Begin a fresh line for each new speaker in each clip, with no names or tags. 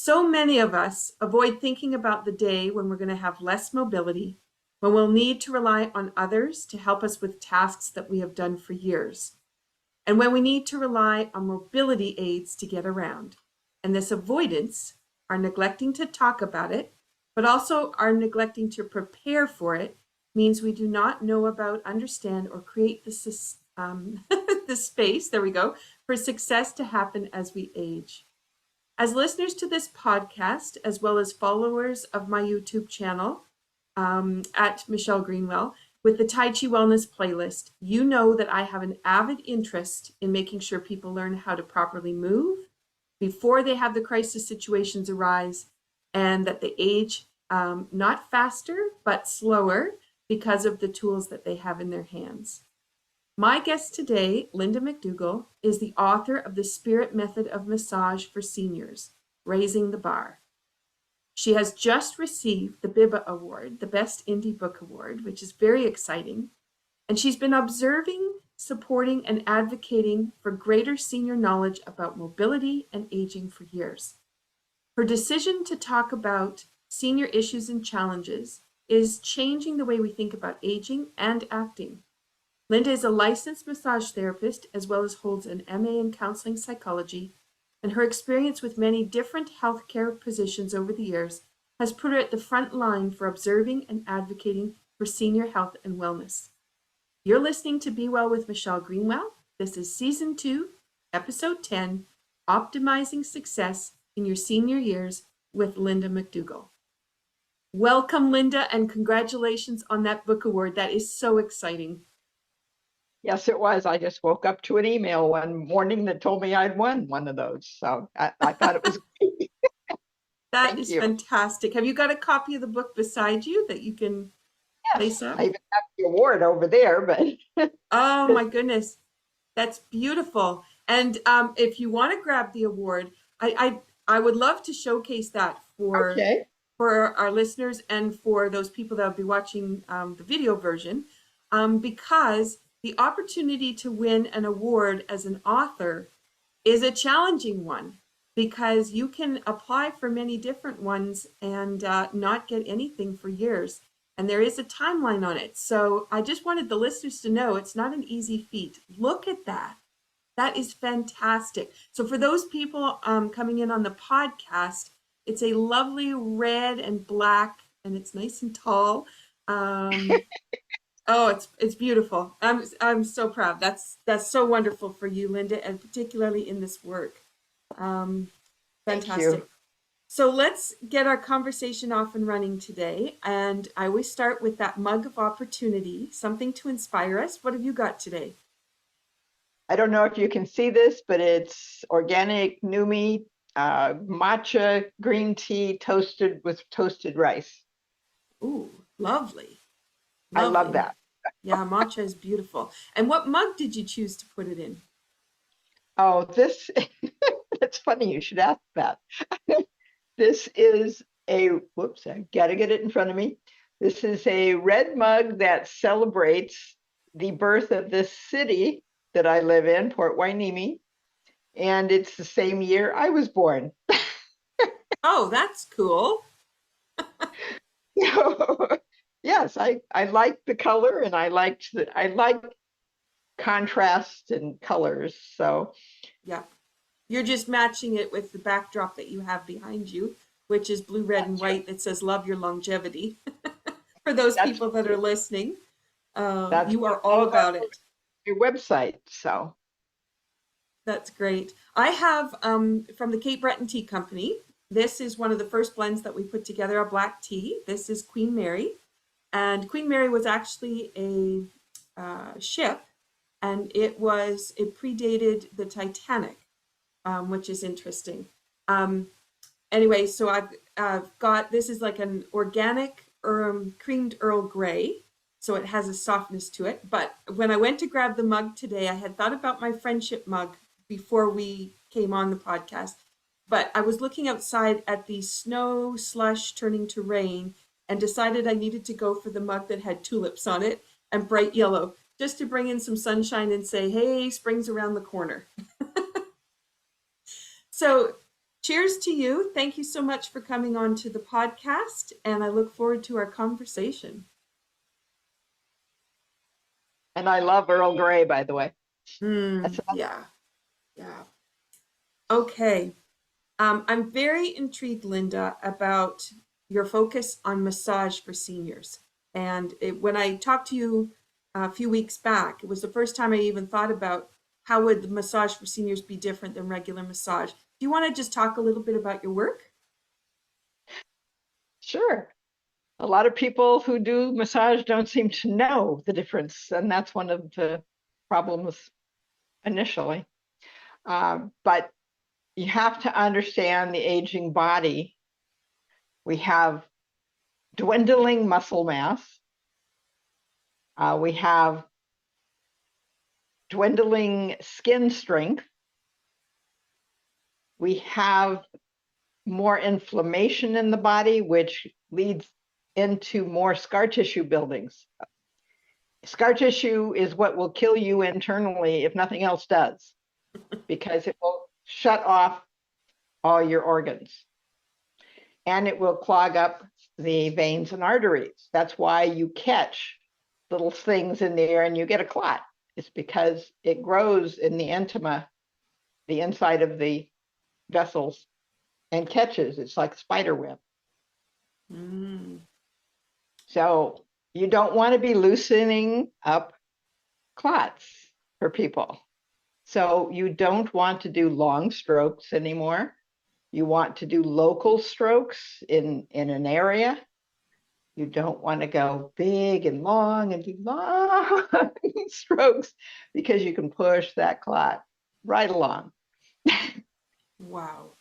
So many of us avoid thinking about the day when we're going to have less mobility, when we'll need to rely on others to help us with tasks that we have done for years, and when we need to rely on mobility aids to get around. And this avoidance, our neglecting to talk about it, but also our neglecting to prepare for it, means we do not know about, understand, or create the space, there we go, for success to happen as we age. As listeners to this podcast, as well as followers of my YouTube channel at Michelle Greenwell, with the Tai Chi Wellness playlist, you know that I have an avid interest in making sure people learn how to properly move before they have the crisis situations arise, and that they age not faster, but slower because of the tools that they have in their hands. My guest today, Linda MacDougall, is the author of The Spirit Method of Massage for Seniors, Raising the Bar. She has just received the BIBA Award, the Best Indie Book Award, which is very exciting. And she's been observing, supporting, and advocating for greater senior knowledge about mobility and aging for years. Her decision to talk about senior issues and challenges is changing the way we think about aging and acting. Linda is a licensed massage therapist, as well as holds an MA in counseling psychology, and her experience with many different healthcare positions over the years has put her at the front line for observing and advocating for senior health and wellness. You're listening to Be Well with Michelle Greenwell. This is Season 2, Episode 10, Optimizing Success in Your Senior Years with Linda MacDougall. Welcome, Linda, and congratulations on that book award. That is so exciting.
Yes, it was. I just woke up to an email one morning that told me I'd won one of those. So I thought it was great.
That is fantastic. Have you got a copy of the book beside you that you can place up?
I even have the award over there, but
oh my goodness, that's beautiful. And if you want to grab the award, I would love to showcase that for our listeners and for those people that will be watching the video version, because the opportunity to win an award as an author is a challenging one, because you can apply for many different ones and not get anything for years. And there is a timeline on it. So I just wanted the listeners to know it's not an easy feat. Look at that. That is fantastic. So for those people coming in on the podcast, it's a lovely red and black, and it's nice and tall. Oh, it's beautiful. I'm so proud. That's so wonderful for you, Linda, and particularly in this work. Fantastic. So let's get our conversation off and running today. And I always start with that mug of opportunity, something to inspire us. What have you got today?
I don't know if you can see this, but it's organic Numi matcha green tea toasted with toasted rice.
Ooh, lovely.
I love that.
Yeah, matcha is beautiful. And what mug did you choose to put it in?
Oh, this, it's funny you should ask that. This is whoops, I gotta get it in front of me. This is a red mug that celebrates the birth of this city that I live in, Port Hueneme, and it's the same year I was born.
Oh, that's cool.
Yes, I like the color, and I like contrast and colors. So
yeah, you're just matching it with the backdrop that you have behind you, which is blue, red, and white that says "Love Your Longevity." For those people that are listening, you are all about it.
Your website, so
that's great. I have from the Cape Breton Tea Company. This is one of the first blends that we put together, a black tea. This is Queen Mary. And Queen Mary was actually a ship, and it predated the Titanic, which is interesting. Anyway, so I've got, this is like an organic creamed Earl Grey, so it has a softness to it. But when I went to grab the mug today, I had thought about my friendship mug before we came on the podcast. But I was looking outside at the snow, slush turning to rain, and decided I needed to go for the mug that had tulips on it and bright yellow, just to bring in some sunshine and say, hey, spring's around the corner. So cheers to you. Thank you so much for coming on to the podcast, and I look forward to our conversation.
And I love Earl Grey, by the way. That's
Yeah, yeah. Okay. I'm very intrigued, Linda, about your focus on massage for seniors. And when I talked to you a few weeks back, it was the first time I even thought about how would the massage for seniors be different than regular massage. Do you want to just talk a little bit about your work?
sure. A lot of people who do massage don't seem to know the difference, and that's one of the problems initially. But you have to understand the aging body. We have dwindling muscle mass. We have dwindling skin strength. We have more inflammation in the body, which leads into more scar tissue buildings. Scar tissue is what will kill you internally if nothing else does, because it will shut off all your organs and it will clog up the veins and arteries. That's why you catch little things in there and you get a clot. It's because it grows in the intima, the inside of the vessels, and catches. It's like spider web.
Mm.
So you don't want to be loosening up clots for people. So you don't want to do long strokes anymore. You want to do local strokes in an area. You don't want to go big and long and do long strokes because you can push that clot right along.
Wow.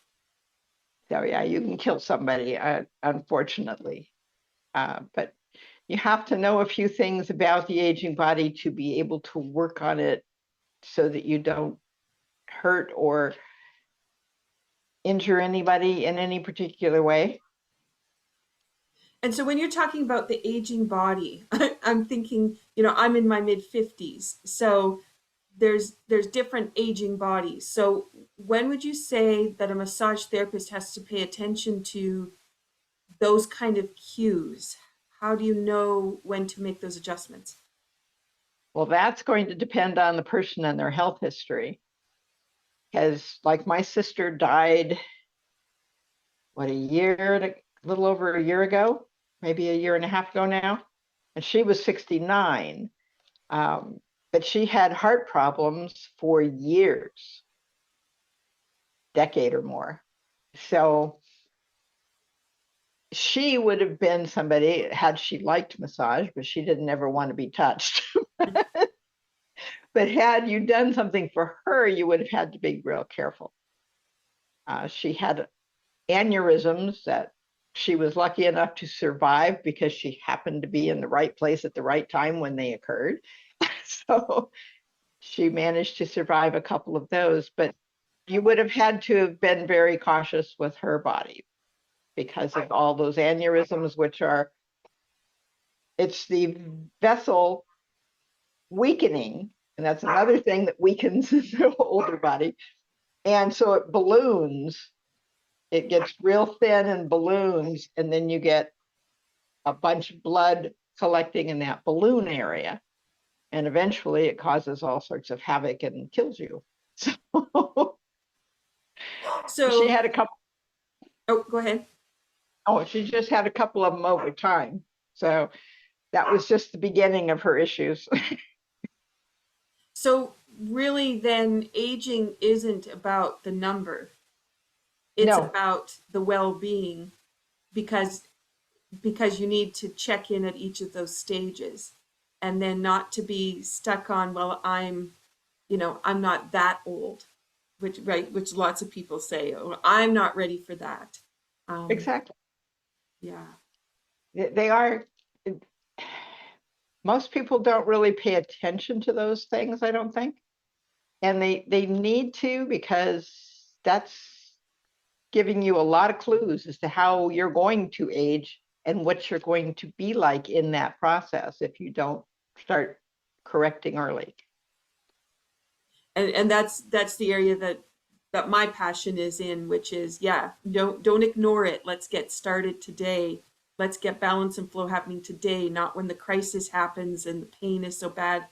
So yeah, you can kill somebody, unfortunately. But you have to know a few things about the aging body to be able to work on it so that you don't hurt or injure anybody in any particular way.
And so when you're talking about the aging body, I'm thinking, I'm in my mid 50s. So there's different aging bodies. So when would you say that a massage therapist has to pay attention to those kind of cues? How do you know when to make those adjustments?
Well, that's going to depend on the person and their health history. Because, like, my sister died, a little over a year ago, maybe a year and a half ago now, and she was 69. But she had heart problems for years, decade or more. So she would have been somebody had she liked massage, but she didn't ever want to be touched. But had you done something for her, you would have had to be real careful. She had aneurysms that she was lucky enough to survive because she happened to be in the right place at the right time when they occurred. So she managed to survive a couple of those, but you would have had to have been very cautious with her body because of all those aneurysms, it's the vessel weakening, and that's another thing that weakens the older body. And so it balloons, it gets real thin and balloons, and then you get a bunch of blood collecting in that balloon area. And eventually it causes all sorts of havoc and kills you. So she
So,
had a couple,
oh, go ahead.
she just had a couple of them over time. So that was just the beginning of her issues.
So really then aging isn't about the number. It's
No,
about the well-being because you need to check in at each of those stages and then not to be stuck on, well, I'm not that old, which lots of people say, oh, I'm not ready for that. Um,
exactly.
yeah.
They are, most people don't really pay attention to those things, I don't think. And they need to, because that's giving you a lot of clues as to how you're going to age and what you're going to be like in that process if you don't start correcting early.
And that's the area that that my passion is in, which is, yeah, don't ignore it. Let's get started today. Let's get balance and flow happening today, not when the crisis happens and the pain is so bad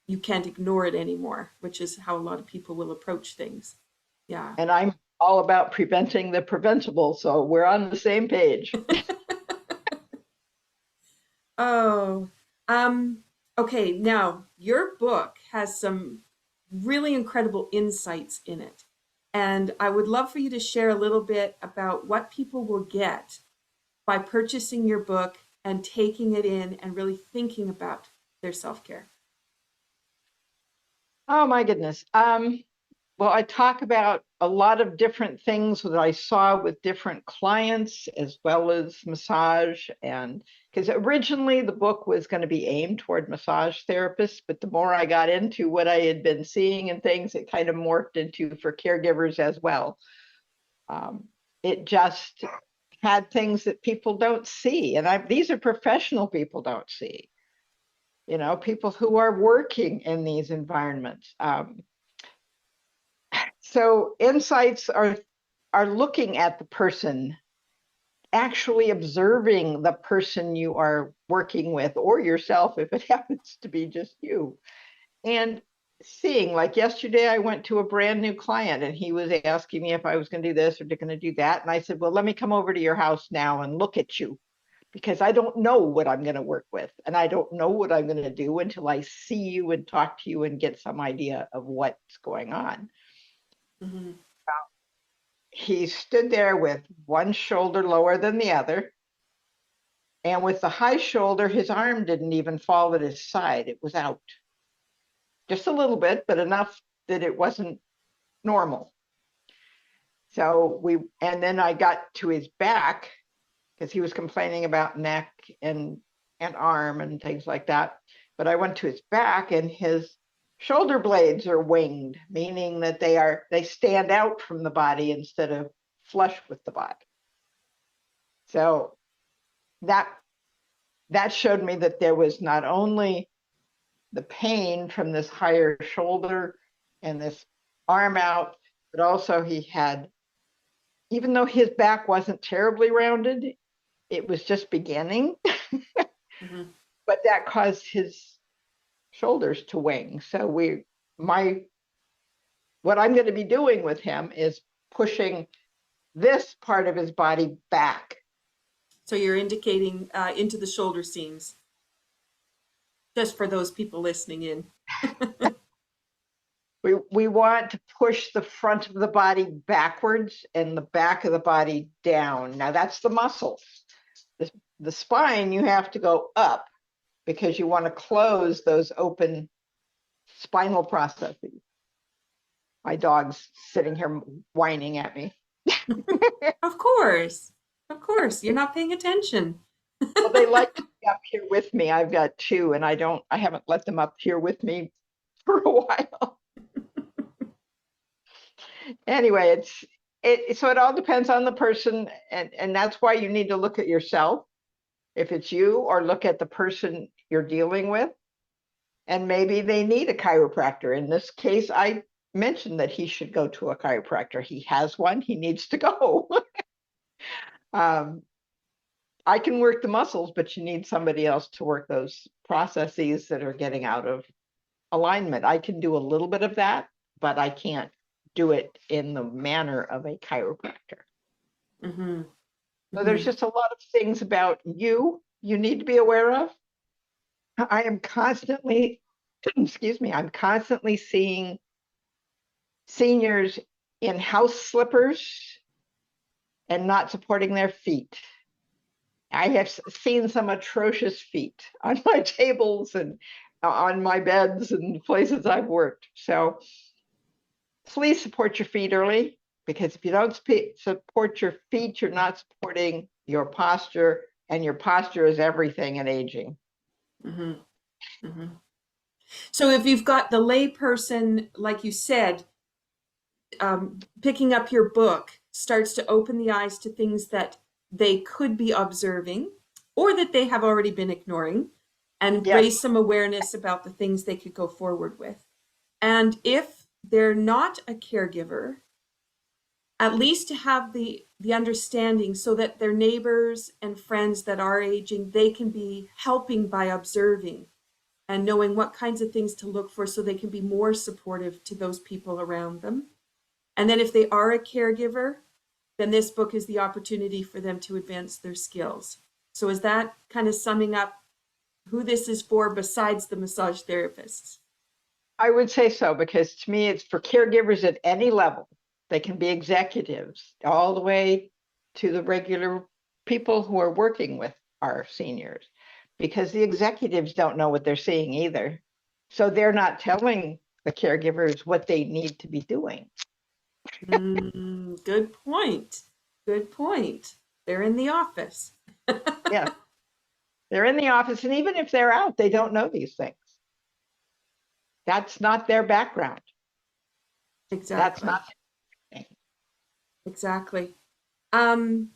you can't ignore it anymore, which is how a lot of people will approach things. Yeah.
And I'm all about preventing the preventable, so we're on the same page.
Oh, um, okay. Now, your book has some really incredible insights in it. And I would love for you to share a little bit about what people will get by purchasing your book and taking it in and really thinking about their self-care.
Oh my goodness. Well, I talk about a lot of different things that I saw with different clients, as well as massage. And because originally the book was going to be aimed toward massage therapists, but the more I got into what I had been seeing and things, it kind of morphed into for caregivers as well. It just had things that people don't see. And these are professional people don't see, people who are working in these environments. So insights are looking at the person, actually observing the person you are working with, or yourself if it happens to be just you, and seeing. Like yesterday, I went to a brand new client and he was asking me if I was going to do this or going to do that. And I said, well, let me come over to your house now and look at you, because I don't know what I'm going to work with. And I don't know what I'm going to do until I see you and talk to you and get some idea of what's going on.
Mm-hmm.
He stood there with one shoulder lower than the other. And with the high shoulder, his arm didn't even fall at his side. It was out just a little bit, but enough that it wasn't normal. And then I got to his back, because he was complaining about neck and arm and things like that. But I went to his back, and his shoulder blades are winged, meaning that they stand out from the body instead of flush with the body. So that showed me that there was not only the pain from this higher shoulder and this arm out, but also he had, even though his back wasn't terribly rounded, it was just beginning.
Mm-hmm.
But that caused his shoulders to wing. So what I'm going to be doing with him is pushing this part of his body back.
So you're indicating into the shoulder seams, just for those people listening in.
We want to push the front of the body backwards and the back of the body down. Now that's the muscles. The spine, you have to go up, because you want to close those open spinal processes. My dog's sitting here whining at me.
Of course. Of course. You're not paying attention.
Well, they like to be up here with me. I've got two, and I haven't let them up here with me for a while. Anyway, so it all depends on the person, and that's why you need to look at yourself, if it's you, or look at the person you're dealing with, and maybe they need a chiropractor. In this case, I mentioned that he should go to a chiropractor. He has one. He needs to go. I can work the muscles, but you need somebody else to work those processes that are getting out of alignment. I can do a little bit of that, but I can't do it in the manner of a chiropractor.
Mm-hmm.
So there's just a lot of things about you need to be aware of. I am constantly, I'm constantly seeing seniors in house slippers and not supporting their feet. I have seen some atrocious feet on my tables and on my beds and places I've worked. So please support your feet early, because if you don't support your feet, you're not supporting your posture, and your posture is everything in aging.
Mm-hmm. Mm-hmm. So if you've got the lay person, like you said, picking up your book starts to open the eyes to things that they could be observing or that they have already been ignoring, and raise some awareness about the things they could go forward with. And if they're not a caregiver, at least to have the understanding so that their neighbors and friends that are aging, they can be helping by observing and knowing what kinds of things to look for so they can be more supportive to those people around them. And then if they are a caregiver, then this book is the opportunity for them to advance their skills. So is that kind of summing up who this is for besides the massage therapists?
I would say so, because to me, it's for caregivers at any level. They can be executives all the way to the regular people who are working with our seniors, because the executives don't know what they're seeing either. So they're not telling the caregivers what they need to be doing.
Good point. Good point. They're in the office.
Yeah, they're in the office, and even if they're out, they don't know these things. That's not their background. That's
Exactly.
not.
Exactly. Um,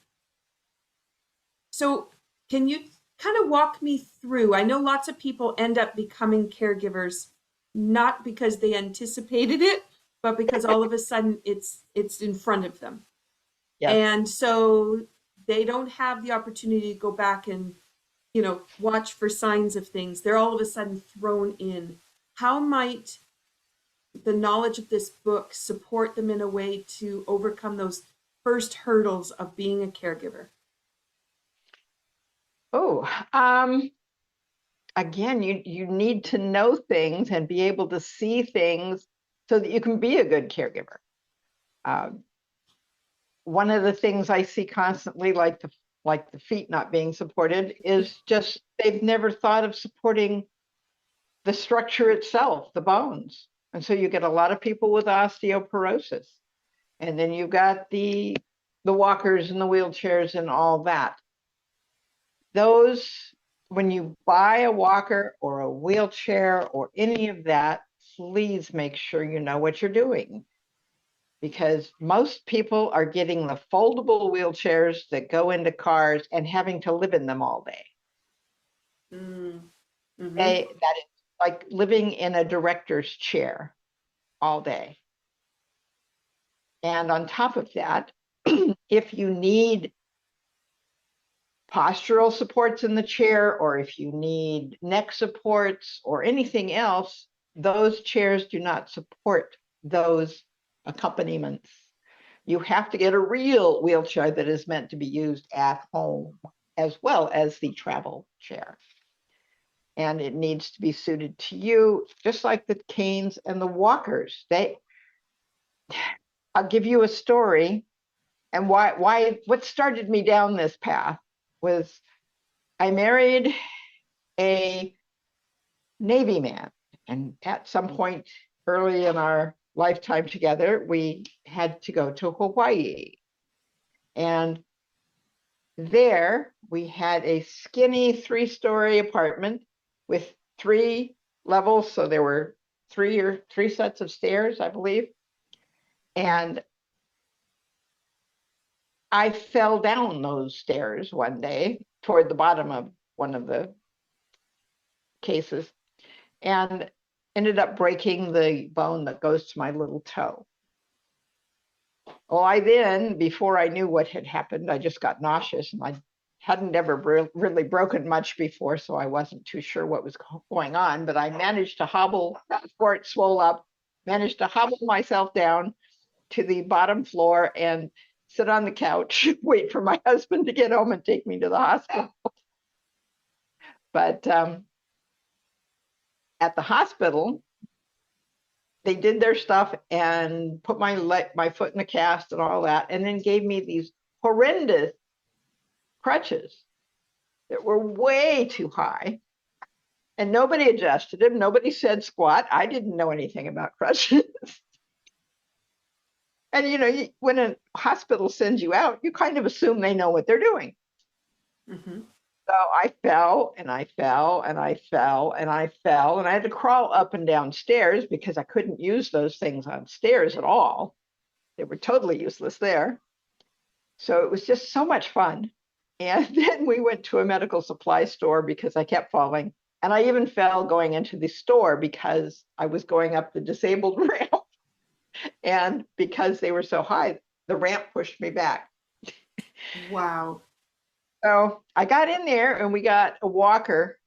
so can you kind of walk me through? I know lots of people end up becoming caregivers not because they anticipated it, but because all of a sudden it's in front of them.
Yes.
And so they don't have the opportunity to go back and, watch for signs of things. They're all of a sudden thrown in. How might the knowledge of this book support them in a way to overcome those first hurdles of being a caregiver?
Oh, again, you need to know things and be able to see things so that you can be a good caregiver. One of the things I see constantly, like the feet not being supported, is just they've never thought of supporting the structure itself, the bones. And so you get a lot of people with osteoporosis. And then you've got the walkers and the wheelchairs and all that. Those, when you buy a walker or a wheelchair or any of that, please make sure you know what you're doing, because most people are getting the foldable wheelchairs that go into cars and having to live in them all day.
Mm-hmm.
That is like living in a director's chair all day. And on top of that, if you need postural supports in the chair, or if you need neck supports or anything else, those chairs do not support those accompaniments. You have to get a real wheelchair that is meant to be used at home, as well as the travel chair. And it needs to be suited to you, just like the canes and the walkers. I'll give you a story. And what started me down this path was I married a Navy man. And at some point early in our lifetime together, we had to go to Hawaii. And there we had a skinny 3-story apartment with 3 levels. So there were three sets of stairs, I believe. And I fell down those stairs one day toward the bottom of one of the cases and ended up breaking the bone that goes to my little toe. Well, before I knew what had happened, I just got nauseous, and I hadn't ever really broken much before, so I wasn't too sure what was going on, but I managed to hobble, before it swelled up, managed to hobble myself down to the bottom floor and sit on the couch, wait for my husband to get home and take me to the hospital. But at the hospital, they did their stuff and put my foot in a cast and all that, and then gave me these horrendous crutches that were way too high. And nobody adjusted them. Nobody said squat. I didn't know anything about crutches. And when a hospital sends you out, you kind of assume they know what they're doing.
Mm-hmm.
So I fell and I fell and I fell and I fell, and I had to crawl up and down stairs because I couldn't use those things on stairs at all. They were totally useless there. So it was just so much fun. And then we went to a medical supply store because I kept falling. And I even fell going into the store because I was going up the disabled ramp. And because they were so high, the ramp pushed me back.
Wow.
So I got in there and we got a walker,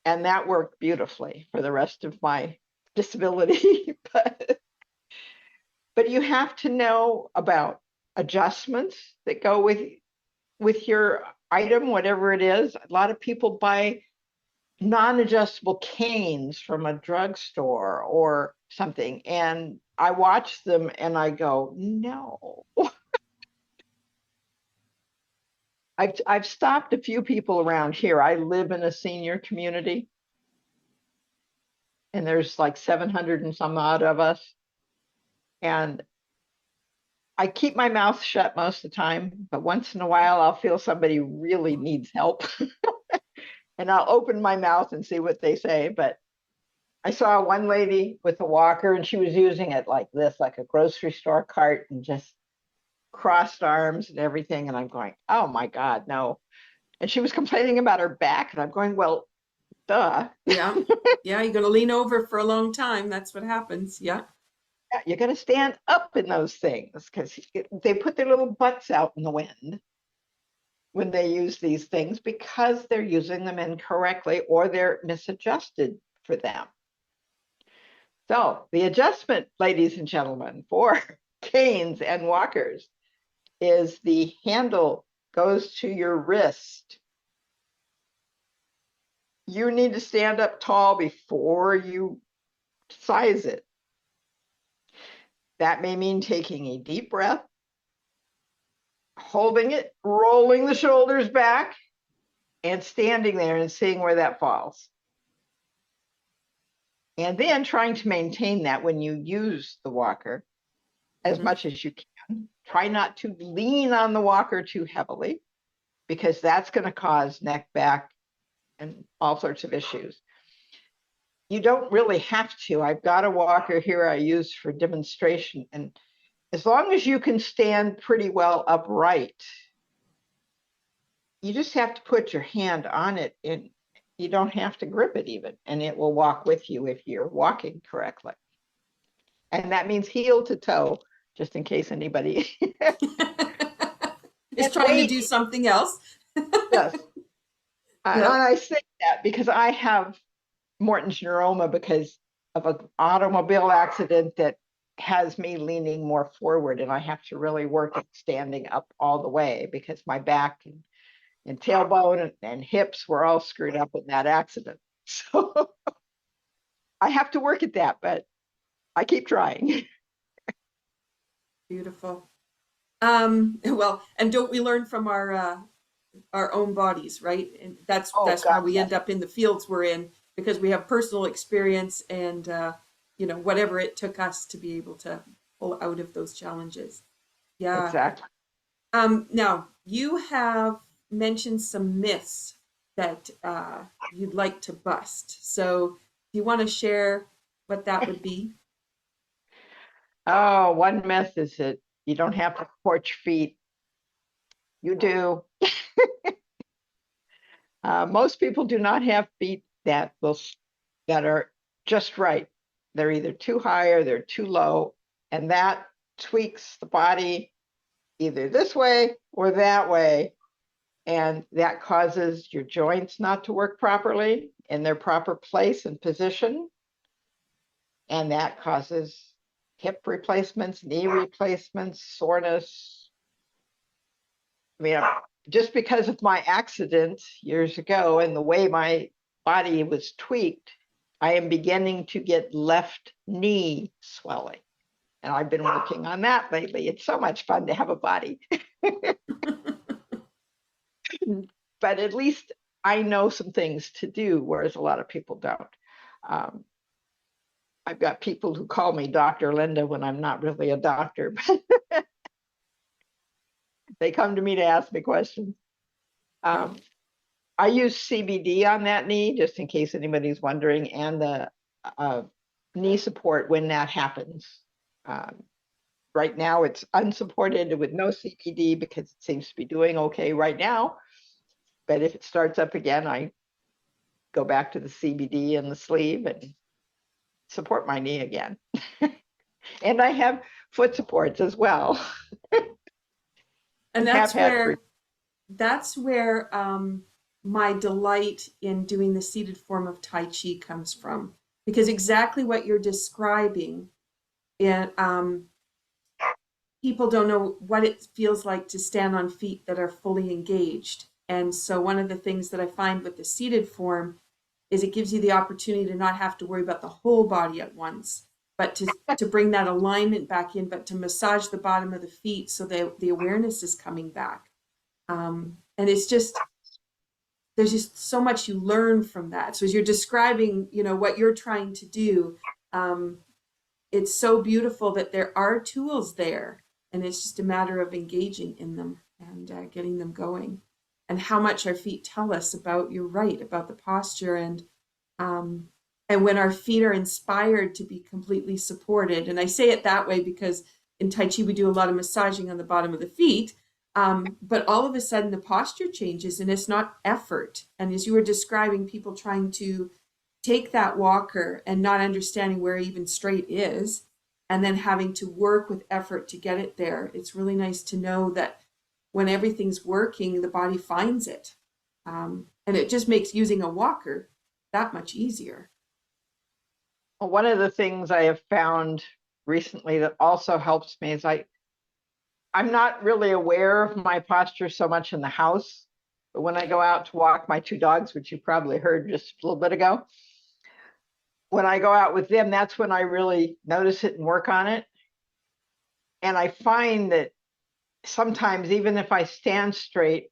and that worked beautifully for the rest of my disability. But you have to know about adjustments that go with your item, whatever it is. A lot of people buy non-adjustable canes from a drugstore or something, and I watch them and I go, no. I've stopped a few people around here. I live in a senior community, and there's like 700 and some odd of us, and I keep my mouth shut most of the time, but once in a while I'll feel somebody really needs help and I'll open my mouth and see what they say. But I saw one lady with a walker, and she was using it like this, like a grocery store cart, and just crossed arms and everything. And I'm going, oh my God, no. And she was complaining about her back. And I'm going, well, duh.
Yeah. Yeah. You're going to lean over for a long time. That's what happens. Yeah.
You're going to stand up in those things because they put their little butts out in the wind when they use these things because they're using them incorrectly or they're misadjusted for them. So the adjustment, ladies and gentlemen, for canes and walkers is the handle goes to your wrist. You need to stand up tall before you size it. That may mean taking a deep breath, holding it, rolling the shoulders back, and standing there and seeing where that falls. And then trying to maintain that when you use the walker as much as you can. Try not to lean on the walker too heavily because that's going to cause neck, back, and all sorts of issues. You don't really have to. I've got a walker here I use for demonstration, and as long as you can stand pretty well upright, you just have to put your hand on it, and you don't have to grip it even, and it will walk with you if you're walking correctly. And that means heel to toe, just in case anybody
Is trying to do something else.
Yes. And
Yep.
I say that because I have Morton's neuroma because of an automobile accident that has me leaning more forward, and I have to really work at standing up all the way because my back and tailbone and hips were all screwed up in that accident. So I have to work at that, but I keep trying.
Beautiful. Well, and don't we learn from our own bodies, right? And that's
Oh
why
God,
we end up in the fields we're in, because we have personal experience and whatever it took us to be able to pull out of those challenges. Yeah.
exactly.
Now you have mentioned some myths that you'd like to bust. So do you want to share what that would be?
Oh, one myth is that you don't have to support your feet. You do. Most people do not have feet that are just right. They're either too high or they're too low, and that tweaks the body either this way or that way, and that causes your joints not to work properly in their proper place and position, and that causes hip replacements, knee replacements, soreness. I mean, just because of my accident years ago and the way my body was tweaked, I am beginning to get left knee swelling. And I've been working on that lately. It's so much fun to have a body. But at least I know some things to do, whereas a lot of people don't. Um, I've got people who call me Dr. Linda when I'm not really a doctor, but they come to me to ask me questions. I use CBD on that knee, just in case anybody's wondering, and the knee support when that happens. Right now, it's unsupported with no CBD because it seems to be doing okay right now. But if it starts up again, I go back to the CBD and the sleeve and support my knee again. And I have foot supports as well.
And
have
that's
had for.
where my delight in doing the seated form of Tai Chi comes from, because exactly what you're describing, and people don't know what it feels like to stand on feet that are fully engaged. And so one of the things that I find with the seated form is it gives you the opportunity to not have to worry about the whole body at once, but to bring that alignment back in, but to massage the bottom of the feet so that the awareness is coming back. And it's just, there's just so much you learn from that. So as you're describing, what you're trying to do, um, it's so beautiful that there are tools there, and it's just a matter of engaging in them and getting them going. And how much our feet tell us about, you're right, about the posture, um, and when our feet are inspired to be completely supported. And I say it that way because in Tai Chi we do a lot of massaging on the bottom of the feet, but all of a sudden the posture changes and it's not effort. And as you were describing, people trying to take that walker and not understanding where even straight is, and then having to work with effort to get it there. It's really nice to know that when everything's working, the body finds it. And it just makes using a walker that much easier.
One of the things I have found recently that also helps me is I'm not really aware of my posture so much in the house, but when I go out to walk my two dogs, which you probably heard just a little bit ago, when I go out with them, that's when I really notice it and work on it. And I find that sometimes, even if I stand straight,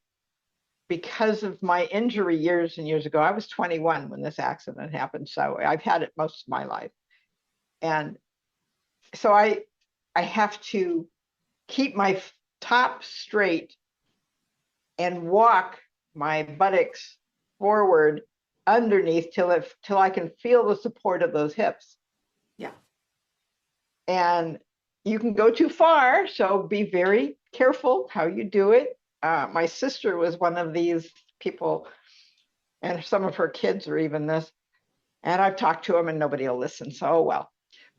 because of my injury years and years ago, I was 21 when this accident happened. So I've had it most of my life. And so I have to keep my top straight and walk my buttocks forward underneath till I can feel the support of those hips.
Yeah.
And you can go too far, so be very careful how you do it. My sister was one of these people, and some of her kids are even this. And I've talked to them and nobody will listen, so oh well.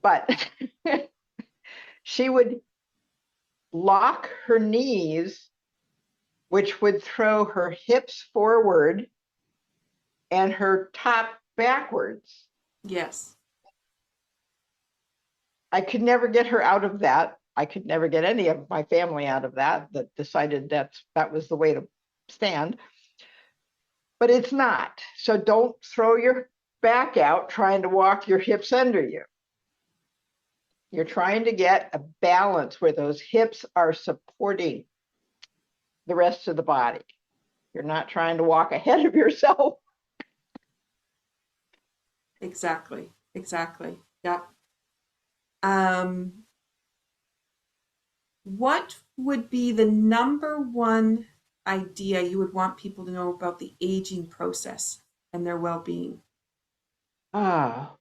But she would lock her knees, which would throw her hips forward and her top backwards.
Yes.
I could never get her out of that. I could never get any of my family out of that decided that was the way to stand. But it's not. So don't throw your back out trying to walk your hips under you. You're trying to get a balance where those hips are supporting the rest of the body. You're not trying to walk ahead of yourself.
Exactly. Exactly. Yeah. Um, what would be the number one idea you would want people to know about the aging process and their well-being?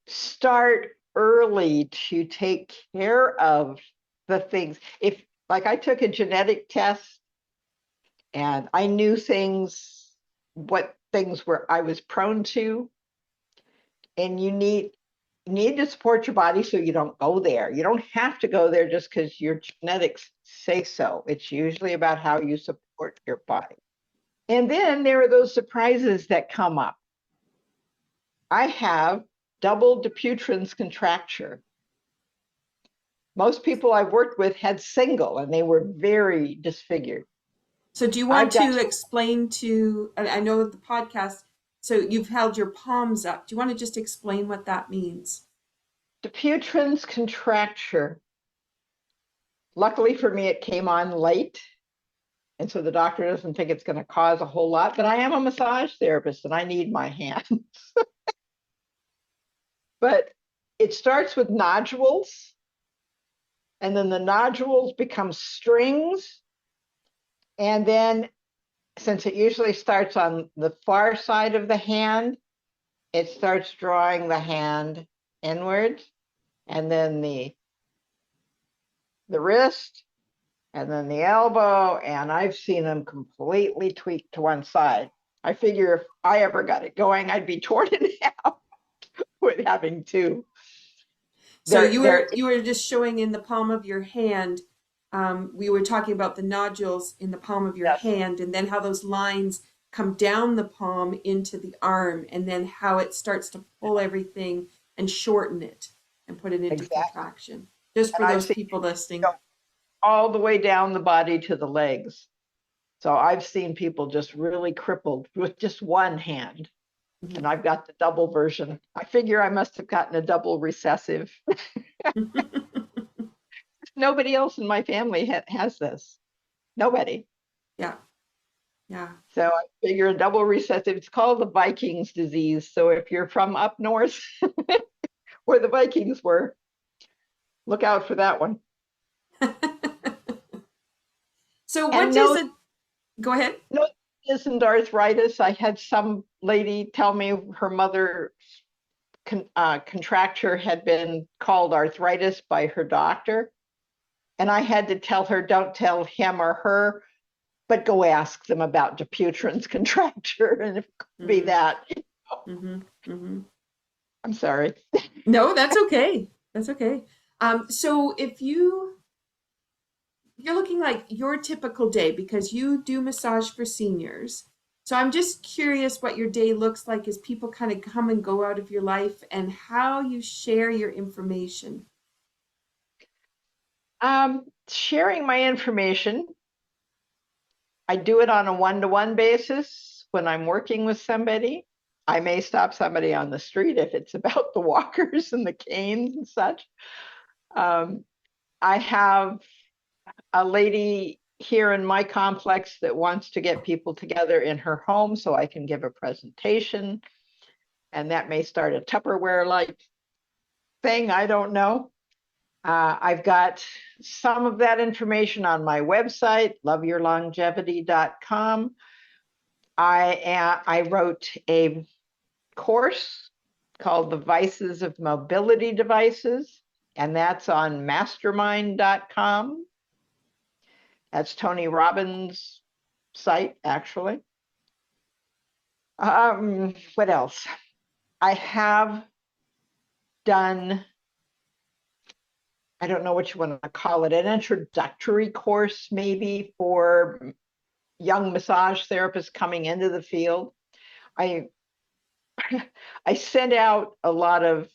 Start early to take care of the things. If, like, I took a genetic test and I knew what things were I was prone to, and you need to support your body so you don't go there. You don't have to go there just because your genetics say so. It's usually about how you support your body. And then there are those surprises that come up. I have double Dupuytren's contracture. Most people I've worked with had single and they were very disfigured.
So do you want
I've got
to explain to, and I know the podcast, so you've held your palms up. Do you want to just explain what that means?
Dupuytren's contracture. Luckily for me, it came on late. And so the doctor doesn't think it's going to cause a whole lot, but I am a massage therapist and I need my hands. But it starts with nodules, and then the nodules become strings. And then, since it usually starts on the far side of the hand, it starts drawing the hand inwards, and then the wrist, and then the elbow, and I've seen them completely tweaked to one side. I figure if I ever got it going, I'd be torn in half with having two.
So
They're
you were just showing in the palm of your hand we were talking about the nodules in the palm of your
Yes,
hand, and then how those lines come down the palm into the arm, and then how it starts to pull everything and shorten it and put it into
exactly.
contraction. Just
And
for
I've
those
seen
people
people
listening.
go all the way down the body to the legs. So I've seen people just really crippled with just one hand. And I've got the double version. I figure I must have gotten a double recessive. Nobody else in my family has this. Nobody.
Yeah, yeah.
So I figure a double recessive, it's called the Vikings disease. So if you're from up north where the Vikings were, look out for that one.
So what
And
does
no,
it, go ahead.
no, this isn't arthritis. I had some lady tell me her mother contracture had been called arthritis by her doctor. And I had to tell her, don't tell him or her, but go ask them about Dupuytren's contracture, and it could be
Mm-hmm,
that.
mm-hmm, mm-hmm.
I'm sorry.
No, that's okay. That's okay. So if you're looking like your typical day because you do massage for seniors. So I'm just curious what your day looks like as people kind of come and go out of your life and how you share your information.
Sharing my information, I do it on a one-to-one basis when I'm working with somebody. I may stop somebody on the street if it's about the walkers and the canes and such. Um, I have a lady here in my complex that wants to get people together in her home so I can give a presentation. And that may start a Tupperware like thing. I don't know. I've got some of that information on my website, loveyourlongevity.com. I wrote a course called The Vices of Mobility Devices, and that's on mastermind.com. That's Tony Robbins' site, actually. What else? I have done, I don't know what you want to call it, an introductory course maybe for young massage therapists coming into the field. I I sent out a lot of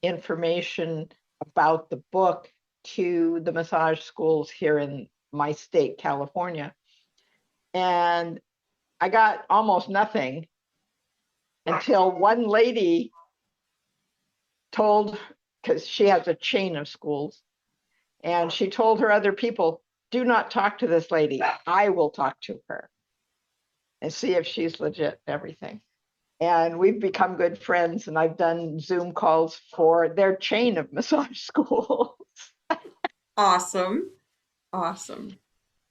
information about the book to the massage schools here in my state, California, and I got almost nothing until one lady told, because she has a chain of schools, and she told her other people, do not talk to this lady. I will talk to her and see if she's legit and everything. And we've become good friends, and I've done Zoom calls for their chain of massage schools.
Awesome. Awesome.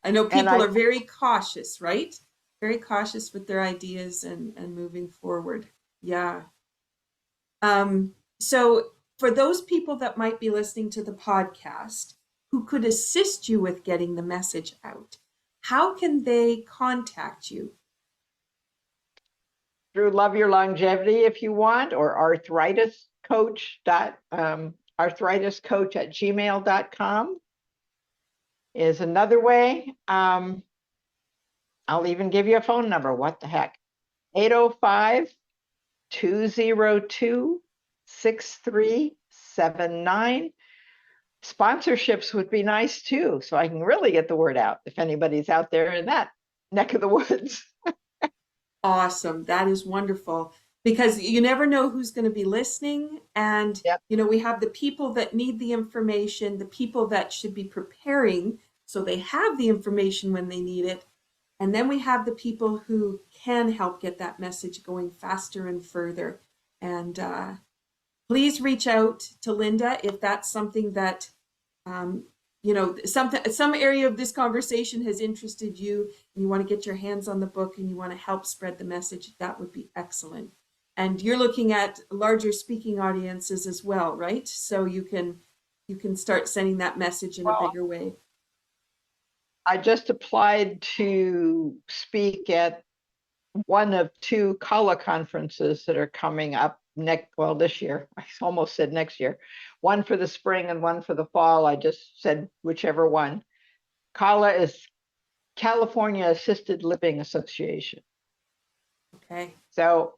I know
And
people
I,
are very cautious, right? Very cautious with their ideas and moving forward. Yeah. So for those people that might be listening to the podcast who could assist you with getting the message out, how can they contact you?
through Love Your Longevity if you want, or arthritis coach at gmail.com is another way. I'll even give you a phone number. What the heck? 805-202-6379. Sponsorships would be nice too, so I can really get the word out if anybody's out there in that neck of the woods.
Awesome. That is wonderful because you never know who's going to be listening. And,
Yep.
we have the people that need the information, the people that should be preparing so they have the information when they need it. And then we have the people who can help get that message going faster and further. And please reach out to Linda if that's something that um, some area of this conversation has interested you and you want to get your hands on the book and you want to help spread the message. That would be excellent. And you're looking at larger speaking audiences as well, right? So you can start sending that message in a
Well,
bigger way.
I just applied to speak at one of two CALA conferences that are coming up this year. I almost said next year. One for the spring and one for the fall. I just said whichever one. CALA is California Assisted Living Association.
Okay.
So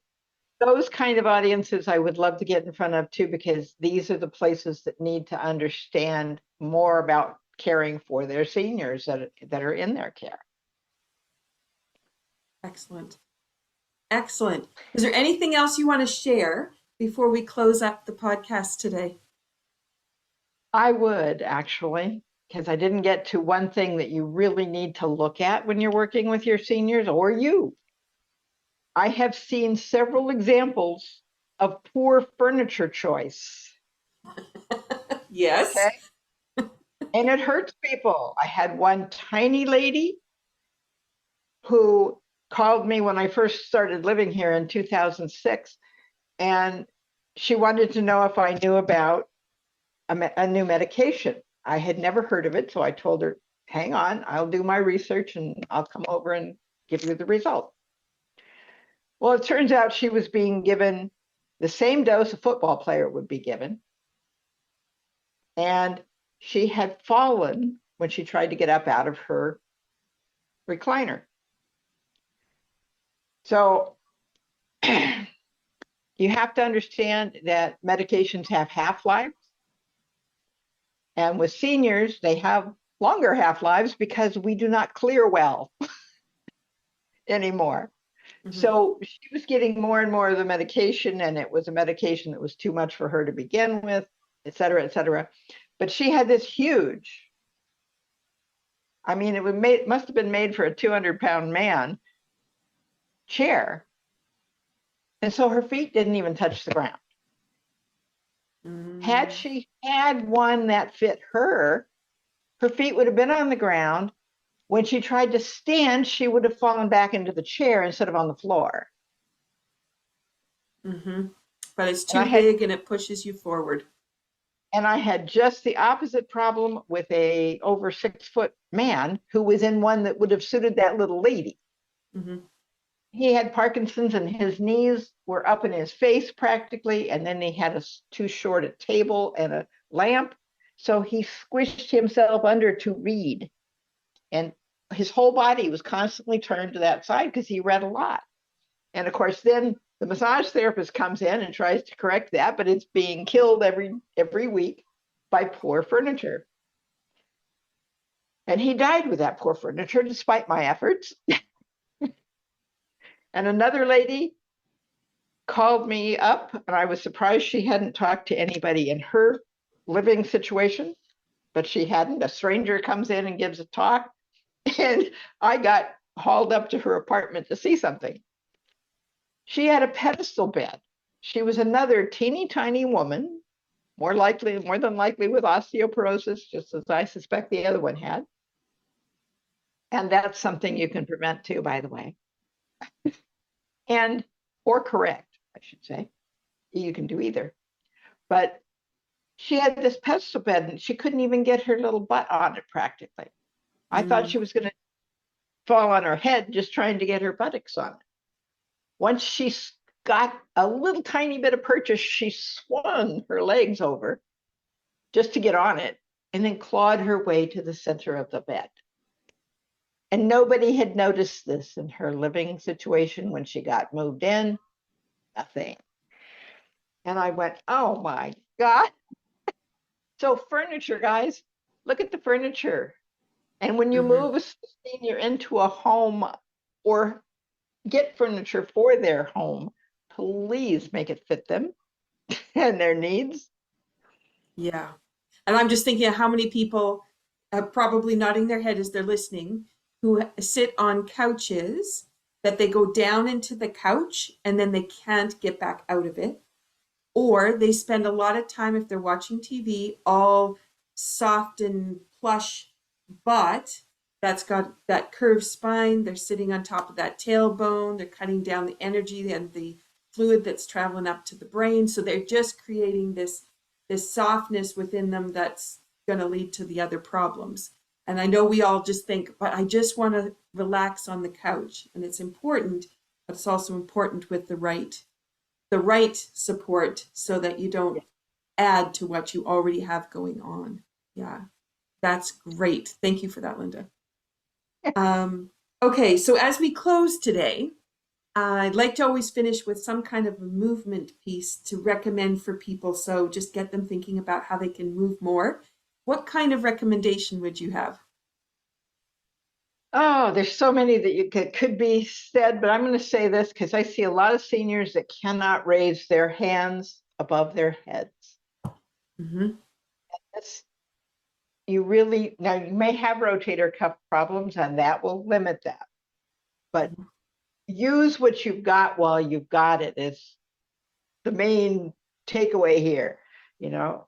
those kind of audiences I would love to get in front of too, because these are the places that need to understand more about caring for their seniors that are in their care.
Excellent. Excellent. Is there anything else you want to share before we close up the podcast today?
I would actually, because I didn't get to one thing that you really need to look at when you're working with your seniors or you. I have seen several examples of poor furniture choice.
Yes.
Okay. And it hurts people. I had one tiny lady who called me when I first started living here in 2006, and she wanted to know if I knew about a new medication. I had never heard of it, so I told her, hang on, I'll do my research and I'll come over and give you the result. Well, it turns out she was being given the same dose a football player would be given, and she had fallen when she tried to get up out of her recliner. So you have to understand that medications have half-lives. And with seniors, they have longer half-lives because we do not clear well anymore.
Mm-hmm.
So she was getting more and more of the medication, and it was a medication that was too much for her to begin with, et cetera, et cetera. But she had this huge, I mean, it must have been made for a 200-pound man chair. And so her feet didn't even touch the ground. Had she had one that fit her, her feet would have been on the ground. When she tried to stand, she would have fallen back into the chair instead of on the floor.
Mm-hmm. But it's too big and it pushes you forward.
And I had just the opposite problem with a over 6-foot man who was in one that would have suited that little lady.
Mm-hmm.
He had Parkinson's and his knees were up in his face practically. And then he had too short a table and a lamp. So he squished himself under to read. And his whole body was constantly turned to that side because he read a lot. And of course, then the massage therapist comes in and tries to correct that, but it's being killed every week by poor furniture. And he died with that poor furniture despite my efforts. And another lady called me up, and I was surprised she hadn't talked to anybody in her living situation, but she hadn't. A stranger comes in and gives a talk, and I got hauled up to her apartment to see something. She had a pedestal bed. She was another teeny tiny woman, more than likely with osteoporosis, just as I suspect the other one had. And that's something you can prevent too, by the way. Or correct, I should say. You can do either. But she had this pedestal bed and she couldn't even get her little butt on it practically. I thought she was going to fall on her head just trying to get her buttocks on it. Once she got a little tiny bit of purchase, she swung her legs over just to get on it and then clawed her way to the center of the bed. And nobody had noticed this in her living situation when she got moved in. Nothing. And I went, oh my God. So furniture, guys, look at the furniture. And when you move a senior into a home or get furniture for their home, please make it fit them and their needs.
Yeah. And I'm just thinking of how many people probably nodding their head as they're listening who sit on couches that they go down into the couch and then they can't get back out of it. Or they spend a lot of time, if they're watching TV, all soft and plush, but that's got that curved spine. They're sitting on top of that tailbone. They're cutting down the energy and the fluid that's traveling up to the brain. So they're just creating this softness within them that's going to lead to the other problems. And I know we all just think, but I just want to relax on the couch. And it's important, but it's also important with the right the right support so that you don't add to what you already have going on. Yeah, that's great. Thank you for that, Linda. Okay, so as we close today, I'd like to always finish with some kind of a movement piece to recommend for people. So just get them thinking about how they can move more. What kind of recommendation would you have?
Oh, there's so many that could be said, but I'm going to say this because I see a lot of seniors that cannot raise their hands above their heads.
Mm-hmm.
That's, you really, now you may have rotator cuff problems and that will limit that, but use what you've got while you've got it is the main takeaway here. You know,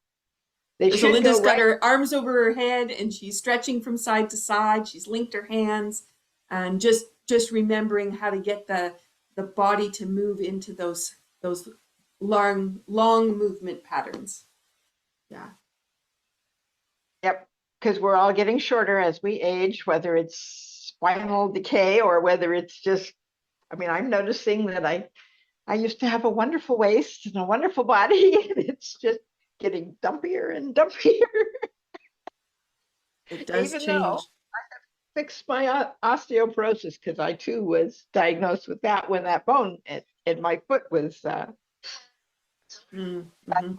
they
So
should go
Linda's got
right.
her arms over her head and she's stretching from side to side. She's linked her hands and just remembering how to get the body to move into those long movement patterns. Yeah.
Yep, because we're all getting shorter as we age, whether it's spinal decay or whether it's just, I mean, I'm noticing that I used to have a wonderful waist and a wonderful body, and it's just getting dumpier and dumpier.
It does
Even though
change.
I fixed my osteoporosis, because I too was diagnosed with that when that bone in my foot was,
Mm-hmm.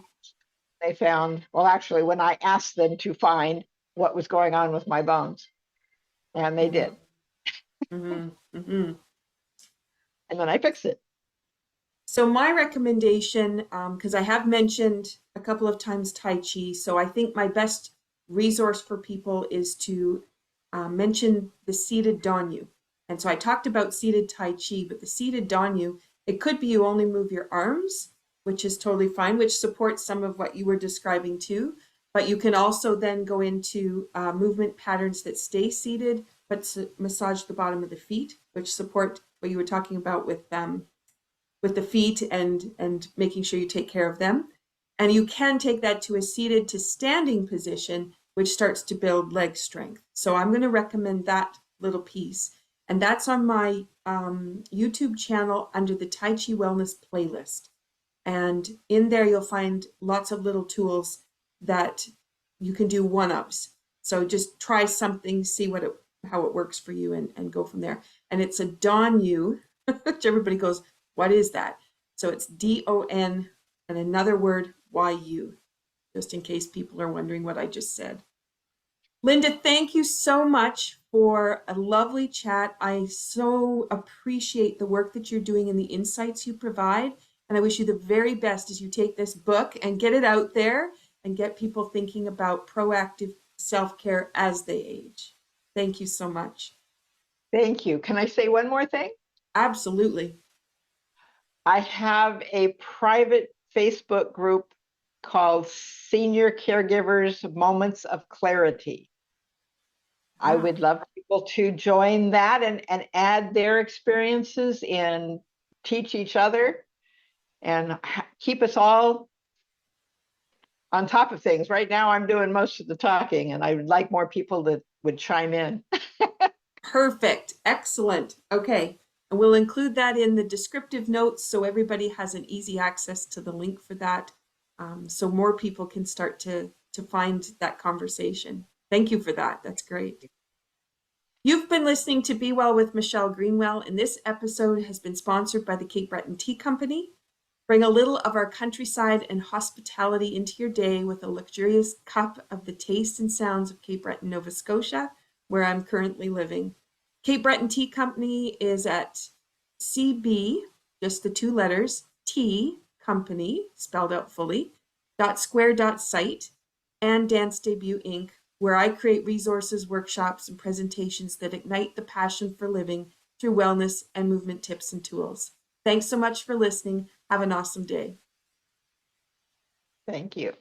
they found, well, actually, when I asked them to find what was going on with my bones, and they
Mm-hmm.
did.
Mm-hmm. Mm-hmm.
And then I fixed it.
So my recommendation, because I have mentioned a couple of times Tai Chi, so I think my best resource for people is to mention the seated Danyu. And so I talked about seated Tai Chi, but the seated Danyu, it could be you only move your arms, which is totally fine, which supports some of what you were describing too. But you can also then go into movement patterns that stay seated, but massage the bottom of the feet, which support what you were talking about with the feet and making sure you take care of them. And you can take that to a seated to standing position, which starts to build leg strength. So I'm going to recommend that little piece. And that's on my YouTube channel under the Tai Chi Wellness playlist. And in there, you'll find lots of little tools that you can do one-ups. So just try something, see how it works for you and go from there. And it's a Danyu, which everybody goes, what is that? So it's DON and another word, YU, just in case people are wondering what I just said. Linda, thank you so much for a lovely chat. I so appreciate the work that you're doing and the insights you provide. And I wish you the very best as you take this book and get it out there and get people thinking about proactive self-care as they age. Thank you so much.
Thank you. Can I say one more thing?
Absolutely.
I have a private Facebook group called Senior Caregivers Moments of Clarity. I would love people to join that and add their experiences and teach each other and keep us all on top of things. Right now, I'm doing most of the talking, and I would like more people that would chime in.
Perfect. Excellent. Okay. And we'll include that in the descriptive notes so everybody has an easy access to the link for that. So more people can start to find that conversation. Thank you for that. That's great. You've been listening to Be Well with Michelle Greenwell, and this episode has been sponsored by the Cape Breton Tea Company. Bring a little of our countryside and hospitality into your day with a luxurious cup of the taste and sounds of Cape Breton, Nova Scotia, where I'm currently living. Cape Breton Tea Company is at CB, just the two letters, Tea Company, spelled out fully, .square.site, and Dance Debut Inc., where I create resources, workshops, and presentations that ignite the passion for living through wellness and movement tips and tools. Thanks so much for listening. Have an awesome day.
Thank you.